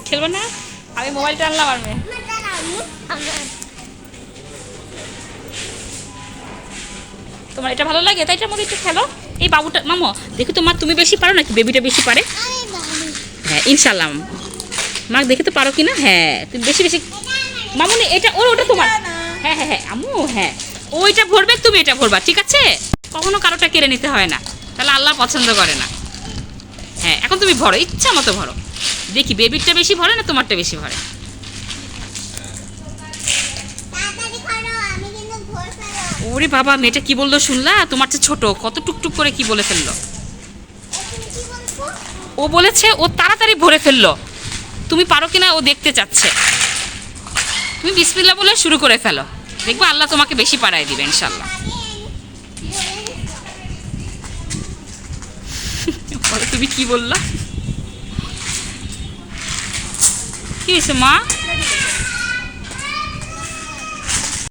খেলবো না? আমি মোবাইলটা আনলাম আর মেয়ে। তোমার এটা ভালো লাগে তাই এটার মধ্যে একটু খেলো। এই বাবুটা মামো দেখো তো মা, তুমি বেশি পারো নাকি বেবিটা বেশি পারে? হ্যাঁ ইনশাল্লাহ। মা দেখে তো পারো কি না? হ্যাঁ তুমি বেশি বেশি। মামুনি এটা ওর, ওটা তোমার। হ্যাঁ হ্যাঁ হ্যাঁ আম্মু হ্যাঁ, ওইটা ভরবে তুমি এটা ভরবা, ঠিক আছে? কখনো কারোটা কেড়ে নিতে হয় না, তাহলে আল্লাহ পছন্দ করে না। হ্যাঁ এখন তুমি ভরো, ইচ্ছা মতো ভরো। দেখি বেবিরটা বেশি ভরে না তোমারটা বেশি ভরে। ওরে বাবা, মেয়েটা কি বললো শুনলা? তোমার চেয়ে ছোট, কত টুকটুক করে কি বলে ফেললো। ও বলেছে ও তাড়াতাড়ি ভরে ফেললো, তুমি পারো কিনা ও দেখতে চাচ্ছে। তুমি বিসমিল্লাহ বলে শুরু করে ফেলো, দেখবো আল্লাহ তোমাকে বেশি পারায় দিবে ইনশাল্লাহ। তুমি কি বললা? কি হয়েছে মা?